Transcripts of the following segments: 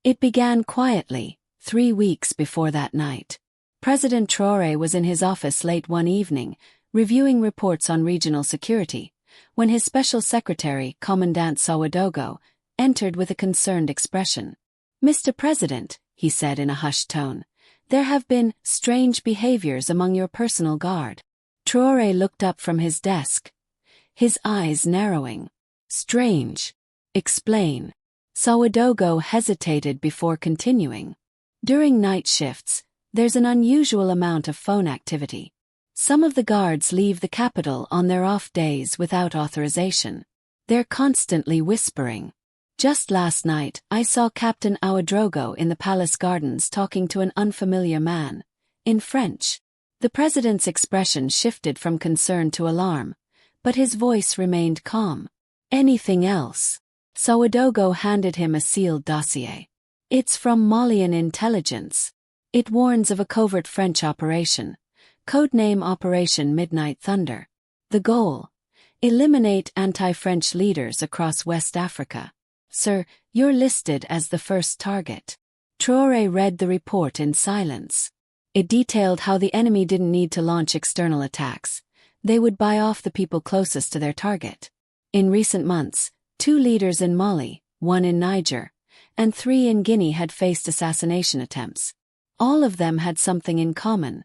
It began quietly, 3 weeks before that night. President Traoré was in his office late one evening, reviewing reports on regional security, when his special secretary, Commandant Sawadogo, entered with a concerned expression. "Mr. President," he said in a hushed tone, "there have been strange behaviors among your personal guard." Traoré looked up from his desk, his eyes narrowing. "Strange? Explain." Sawadogo hesitated before continuing. "During night shifts, there's an unusual amount of phone activity. Some of the guards leave the capital on their off days without authorization. They're constantly whispering. Just last night, I saw Captain Ouedraogo in the palace gardens talking to an unfamiliar man, in French." The president's expression shifted from concern to alarm, but his voice remained calm. "Anything else?" Sawadogo handed him a sealed dossier. "It's from Malian intelligence. It warns of a covert French operation, codename Operation Midnight Thunder. The goal: eliminate anti-French leaders across West Africa. Sir, you're listed as the first target." Traoré read the report in silence. It detailed how the enemy didn't need to launch external attacks. They would buy off the people closest to their target. In recent months, 2 leaders in Mali, 1 in Niger, and 3 in Guinea had faced assassination attempts. All of them had something in common: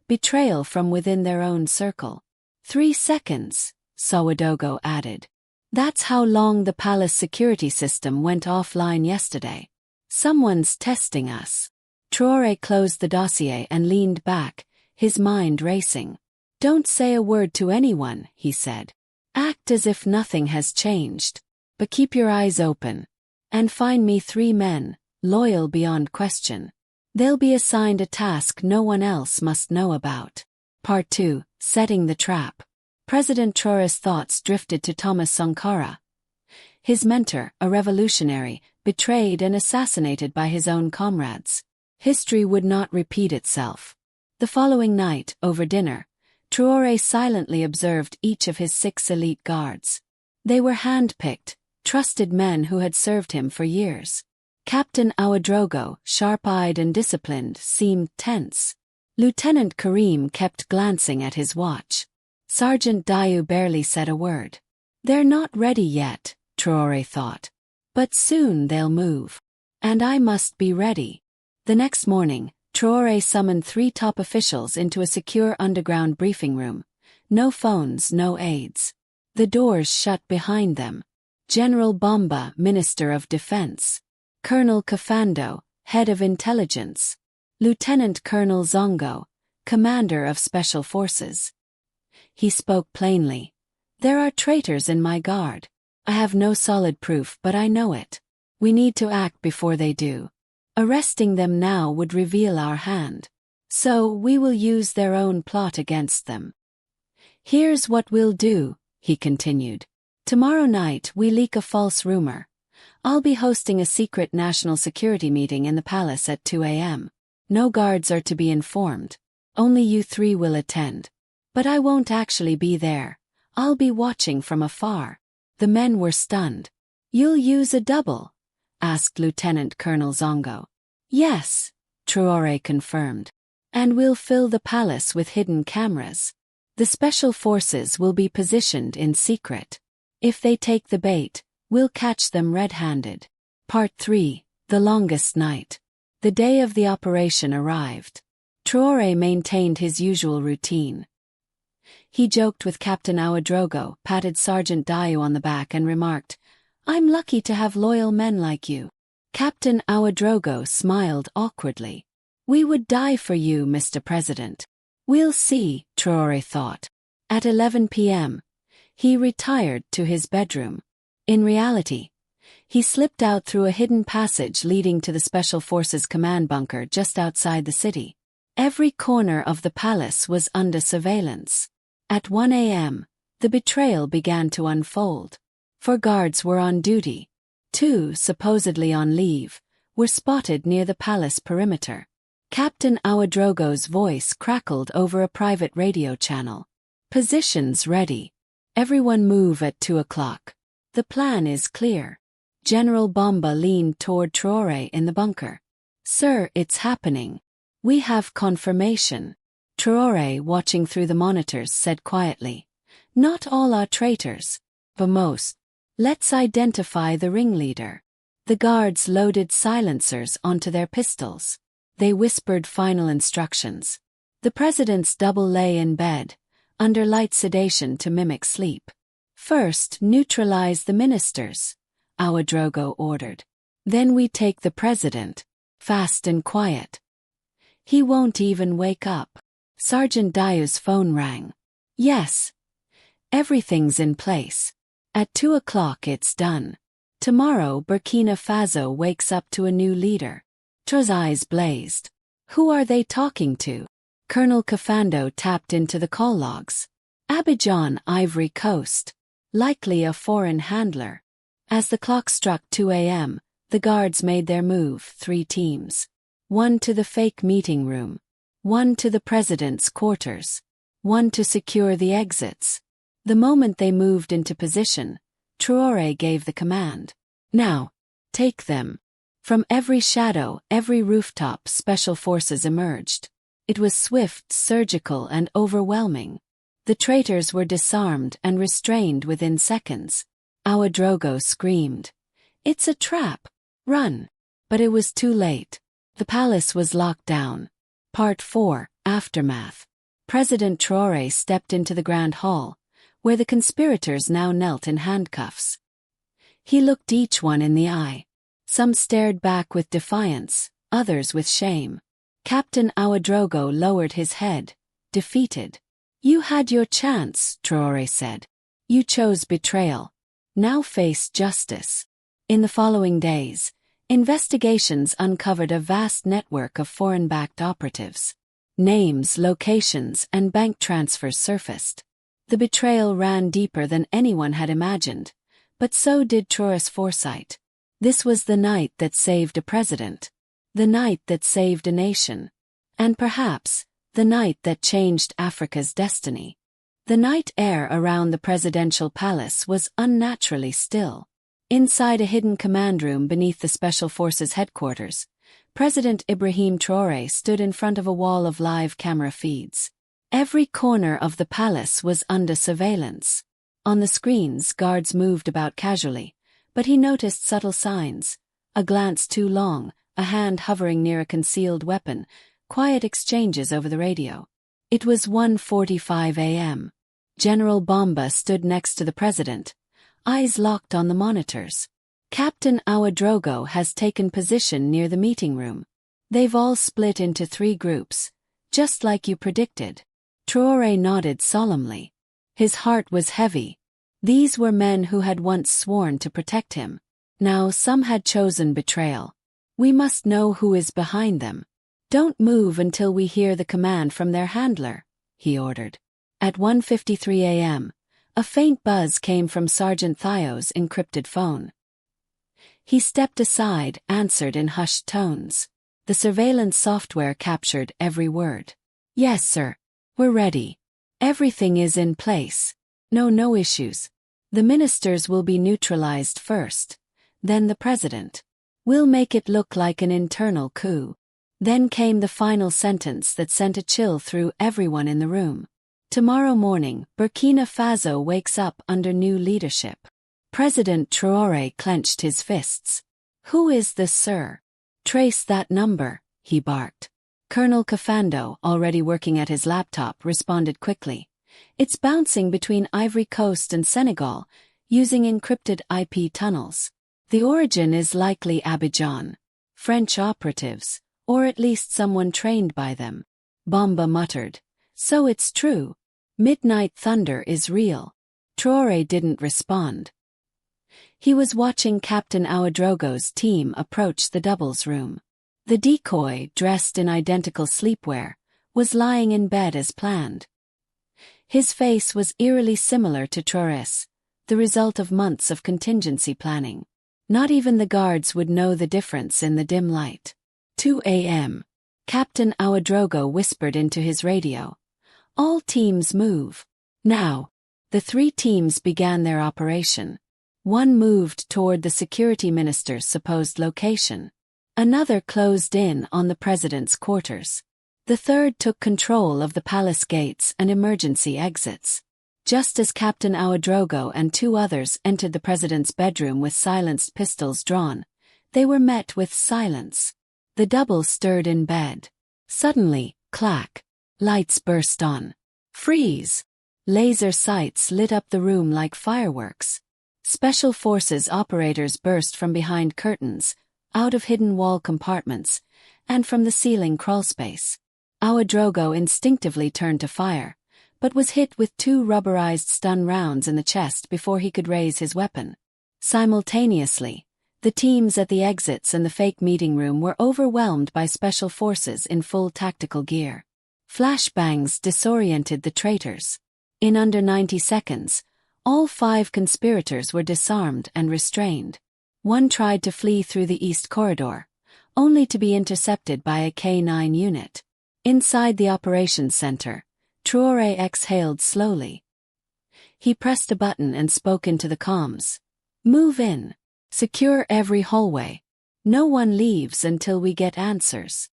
betrayal from within their own circle. 3 seconds, Sawadogo added. That's how long the palace security system went offline yesterday. Someone's testing us. Traoré closed the dossier and leaned back, his mind racing. "Don't say a word to anyone," he said. "Act as if nothing has changed. But keep your eyes open. And find me 3 men, loyal beyond question. They'll be assigned a task no one else must know about." Part 2, Setting the Trap. President Traoré's thoughts drifted to Thomas Sankara. His mentor, a revolutionary, betrayed and assassinated by his own comrades. History would not repeat itself. The following night, over dinner, Traoré silently observed each of his 6 elite guards. They were hand-picked, trusted men who had served him for years. Captain Ouedraogo, sharp-eyed and disciplined, seemed tense. Lieutenant Karim kept glancing at his watch. Sergeant Diou barely said a word. "They're not ready yet," Traoré thought. "But soon they'll move. And I must be ready." The next morning, Traoré summoned 3 top officials into a secure underground briefing room. No phones, no aides. The doors shut behind them. General Bomba, Minister of Defense. Colonel Kafando, Head of Intelligence. Lieutenant Colonel Zongo, Commander of Special Forces. He spoke plainly. "There are traitors in my guard. I have no solid proof, but I know it. We need to act before they do. Arresting them now would reveal our hand. So we will use their own plot against them. Here's what we'll do," he continued. "Tomorrow night we leak a false rumor. I'll be hosting a secret national security meeting in the palace at 2 a.m. No guards are to be informed. Only you 3 will attend. But I won't actually be there. I'll be watching from afar." The men were stunned. "You'll use a double?" asked Lieutenant Colonel Zongo. "Yes," Traoré confirmed. "And we'll fill the palace with hidden cameras. The special forces will be positioned in secret. If they take the bait, we'll catch them red-handed." Part 3, The Longest Night. The day of the operation arrived. Traoré maintained his usual routine. He joked with Captain Ouedraogo, patted Sergeant Diou on the back and remarked, "I'm lucky to have loyal men like you." Captain Ouedraogo smiled awkwardly. "We would die for you, Mr. President." "We'll see," Traoré thought. At 11 p.m., he retired to his bedroom. In reality, he slipped out through a hidden passage leading to the Special Forces command bunker just outside the city. Every corner of the palace was under surveillance. At 1 a.m., the betrayal began to unfold. 4 guards were on duty. 2, supposedly on leave, were spotted near the palace perimeter. Captain Ouedraogo's voice crackled over a private radio channel. "Positions ready. Everyone move at 2 o'clock. The plan is clear. General Bomba leaned toward Traoré in the bunker. "Sir, it's happening. We have confirmation." Traoré, watching through the monitors, said quietly, "Not all are traitors, but most. Let's identify the ringleader." The guards loaded silencers onto their pistols. They whispered final instructions. The president's double lay in bed, under light sedation to mimic sleep. "First, neutralize the ministers," Ouedraogo ordered. "Then we take the president, fast and quiet. He won't even wake up." Sergeant Diou's phone rang. "Yes. Everything's in place. At 2 o'clock it's done. Tomorrow Burkina Faso wakes up to a new leader." Traoré's eyes blazed. "Who are they talking to?" Colonel Kafando tapped into the call logs. "Abidjan, Ivory Coast. Likely a foreign handler." As the clock struck 2 a.m., the guards made their move, 3 teams. One to the fake meeting room. One to the president's quarters. One to secure the exits. The moment they moved into position, Traoré gave the command. "Now, take them." From every shadow, every rooftop, special forces emerged. It was swift, surgical, and overwhelming. The traitors were disarmed and restrained within seconds. Ouedraogo screamed, "It's a trap! Run!" But it was too late. The palace was locked down. Part 4, Aftermath. President Traoré stepped into the Grand Hall, where the conspirators now knelt in handcuffs. He looked each one in the eye. Some stared back with defiance, others with shame. Captain Ouedraogo lowered his head, defeated. "You had your chance," Traoré said. "You chose betrayal. Now face justice." In the following days, investigations uncovered a vast network of foreign-backed operatives. Names, locations, and bank transfers surfaced. The betrayal ran deeper than anyone had imagined, but so did Traoré's foresight. This was the night that saved a president. The night that saved a nation. And perhaps, the night that changed Africa's destiny. The night air around the presidential palace was unnaturally still. Inside a hidden command room beneath the Special Forces headquarters, President Ibrahim Traoré stood in front of a wall of live camera feeds. Every corner of the palace was under surveillance. On the screens, guards moved about casually, but he noticed subtle signs: a glance too long, a hand hovering near a concealed weapon, quiet exchanges over the radio. It was 1:45 a.m. General Bomba stood next to the president, eyes locked on the monitors. "Captain Ouedraogo has taken position near the meeting room. They've all split into 3 groups, just like you predicted." Traoré nodded solemnly. His heart was heavy. These were men who had once sworn to protect him. Now some had chosen betrayal. "We must know who is behind them. Don't move until we hear the command from their handler," he ordered. At 1:53 a.m., a faint buzz came from Sergeant Diou's encrypted phone. He stepped aside, answered in hushed tones. The surveillance software captured every word. "Yes, sir. We're ready. Everything is in place. No issues. The ministers will be neutralized first, then the president. We'll make it look like an internal coup." Then came the final sentence that sent a chill through everyone in the room. "Tomorrow morning, Burkina Faso wakes up under new leadership." President Traoré clenched his fists. "Who is this, sir?" "Trace that number," he barked. Colonel Kafando, already working at his laptop, responded quickly. "It's bouncing between Ivory Coast and Senegal, using encrypted IP tunnels. The origin is likely Abidjan. French operatives, or at least someone trained by them." Bomba muttered, "So it's true. Midnight thunder is real." Traoré didn't respond. He was watching Captain Ouedraogo's team approach the doubles room. The decoy, dressed in identical sleepwear, was lying in bed as planned. His face was eerily similar to Traoré's, the result of months of contingency planning. Not even the guards would know the difference in the dim light. 2 a.m. Captain Ouedraogo whispered into his radio. "All teams move. Now." The 3 teams began their operation. One moved toward the security minister's supposed location. Another closed in on the president's quarters. The third took control of the palace gates and emergency exits. Just as Captain Ouedraogo and two others entered the president's bedroom with silenced pistols drawn, they were met with silence. The double stirred in bed. Suddenly, clack. Lights burst on. Freeze! Laser sights lit up the room like fireworks. Special forces operators burst from behind curtains, out of hidden wall compartments, and from the ceiling crawlspace. Ouedraogo instinctively turned to fire, but was hit with two rubberized stun rounds in the chest before he could raise his weapon. Simultaneously, the teams at the exits and the fake meeting room were overwhelmed by special forces in full tactical gear. Flashbangs disoriented the traitors. In under 90 seconds, all 5 conspirators were disarmed and restrained. One tried to flee through the east corridor, only to be intercepted by a K-9 unit. Inside the operations center, Traoré exhaled slowly. He pressed a button and spoke into the comms. "Move in. Secure every hallway. No one leaves until we get answers."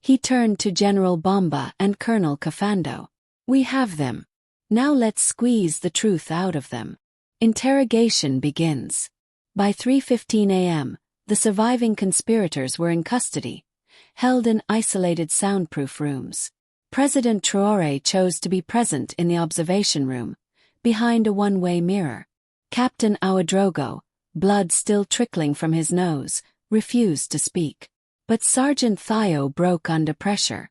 He turned to General Bomba and Colonel Cafando. "We have them. Now let's squeeze the truth out of them." Interrogation begins. By 3:15 a.m., the surviving conspirators were in custody, held in isolated soundproof rooms. President Traoré chose to be present in the observation room, behind a one-way mirror. Captain Ouedraogo, blood still trickling from his nose, refused to speak. But Sergeant Theo broke under pressure.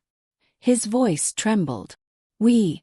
His voice trembled. We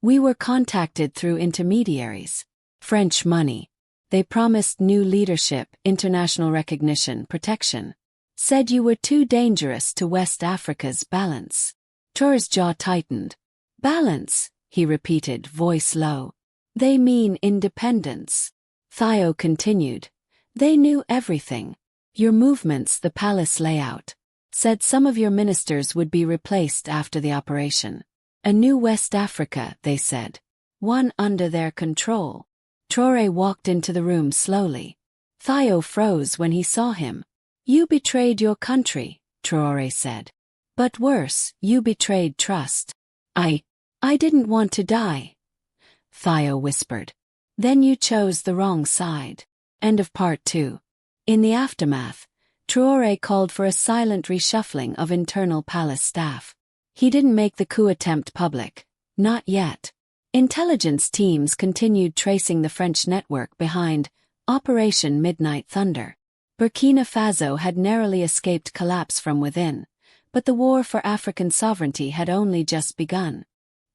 were contacted through intermediaries. French money. They promised new leadership, international recognition, protection. Said you were too dangerous to West Africa's balance." Traoré's jaw tightened. "Balance," he repeated, voice low. "They mean independence." Theo continued. "They knew everything. Your movements, the palace layout. Said some of your ministers would be replaced after the operation. A new West Africa, they said. One under their control." Traoré walked into the room slowly. Theo froze when he saw him. "You betrayed your country," Traoré said. "But worse, you betrayed trust." I didn't want to die," Theo whispered. "Then you chose the wrong side." End of part 2. In the aftermath, Traoré called for a silent reshuffling of internal palace staff. He didn't make the coup attempt public. Not yet. Intelligence teams continued tracing the French network behind Operation Midnight Thunder. Burkina Faso had narrowly escaped collapse from within, but the war for African sovereignty had only just begun.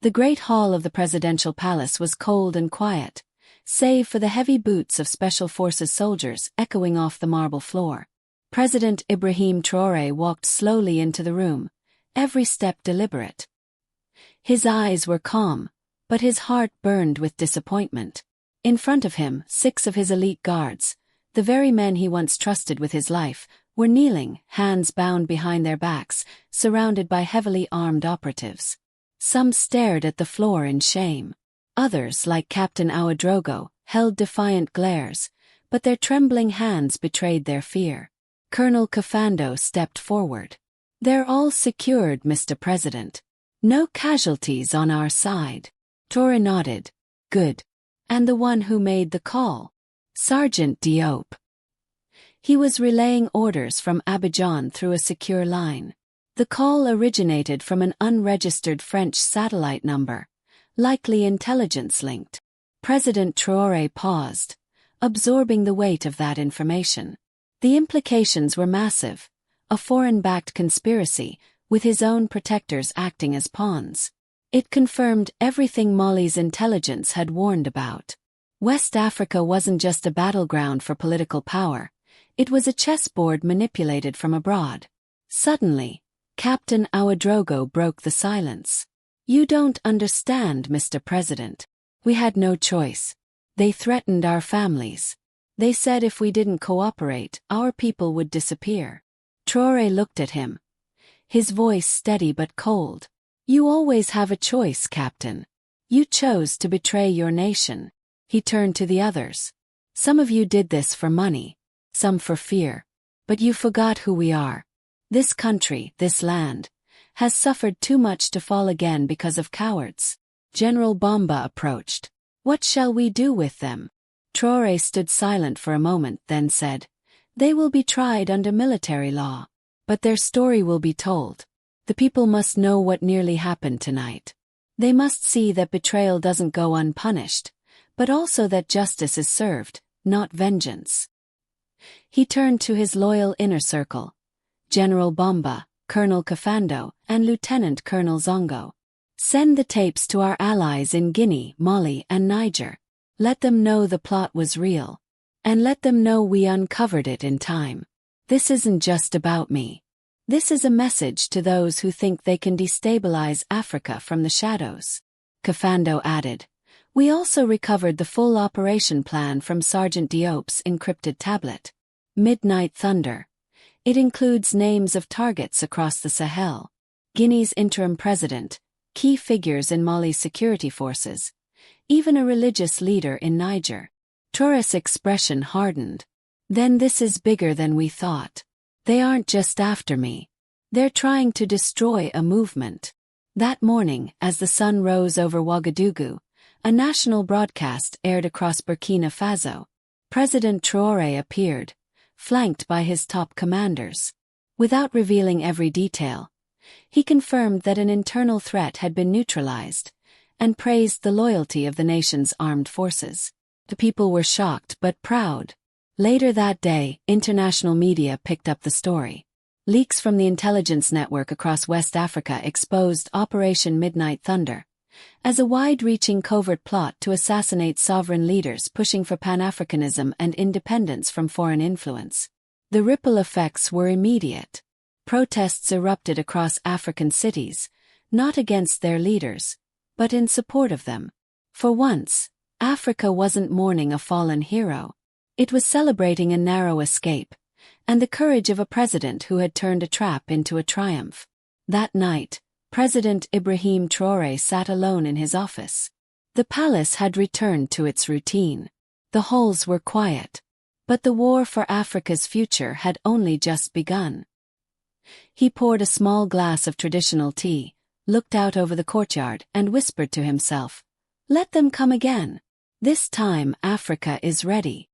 The great hall of the presidential palace was cold and quiet, save for the heavy boots of Special Forces soldiers echoing off the marble floor. President Ibrahim Traoré walked slowly into the room, every step deliberate. His eyes were calm, but his heart burned with disappointment. In front of him, 6 of his elite guards, the very men he once trusted with his life, were kneeling, hands bound behind their backs, surrounded by heavily armed operatives. Some stared at the floor in shame. Others, like Captain Ouedraogo, held defiant glares, but their trembling hands betrayed their fear. Colonel Cafando stepped forward. "They're all secured, Mr. President. No casualties on our side." Traoré nodded. "Good. And the one who made the call?" "Sergeant Diop." He was relaying orders from Abidjan through a secure line. The call originated from an unregistered French satellite number, likely intelligence-linked. President Traoré paused, absorbing the weight of that information. The implications were massive. A foreign-backed conspiracy, with his own protectors acting as pawns. It confirmed everything Mali's intelligence had warned about. West Africa wasn't just a battleground for political power. It was a chessboard manipulated from abroad. Suddenly, Captain Ouedraogo broke the silence. "You don't understand, Mr. President. We had no choice. They threatened our families. They said if we didn't cooperate, our people would disappear." Traoré looked at him, his voice steady but cold. "You always have a choice, Captain. You chose to betray your nation." He turned to the others. Some of you did this for money, some for fear. But you forgot who we are. This country, this land, has suffered too much to fall again because of cowards. General Bomba approached. What shall we do with them? Traoré stood silent for a moment, then said, They will be tried under military law. But their story will be told. The people must know what nearly happened tonight. They must see that betrayal doesn't go unpunished, but also that justice is served, not vengeance. He turned to his loyal inner circle. General Bomba, Colonel Kafando, and Lieutenant Colonel Zongo. Send the tapes to our allies in Guinea, Mali, and Niger. Let them know the plot was real. And let them know we uncovered it in time. This isn't just about me. This is a message to those who think they can destabilize Africa from the shadows. Kafando added, We also recovered the full operation plan from Sergeant Diop's encrypted tablet. Midnight Thunder. It includes names of targets across the Sahel, Guinea's interim president, key figures in Mali's security forces, even a religious leader in Niger. Traoré's expression hardened. Then this is bigger than we thought. They aren't just after me. They're trying to destroy a movement. That morning, as the sun rose over Ouagadougou, a national broadcast aired across Burkina Faso. President Traoré appeared, flanked by his top commanders. Without revealing every detail, he confirmed that an internal threat had been neutralized, and praised the loyalty of the nation's armed forces. The people were shocked but proud. Later that day, international media picked up the story. Leaks from the intelligence network across West Africa exposed Operation Midnight Thunder as a wide-reaching covert plot to assassinate sovereign leaders pushing for Pan-Africanism and independence from foreign influence. The ripple effects were immediate. Protests erupted across African cities, not against their leaders, but in support of them. For once, Africa wasn't mourning a fallen hero. It was celebrating a narrow escape, and the courage of a president who had turned a trap into a triumph. That night, President Ibrahim Traoré sat alone in his office. The palace had returned to its routine. The halls were quiet. But the war for Africa's future had only just begun. He poured a small glass of traditional tea, looked out over the courtyard, and whispered to himself, Let them come again. This time Africa is ready.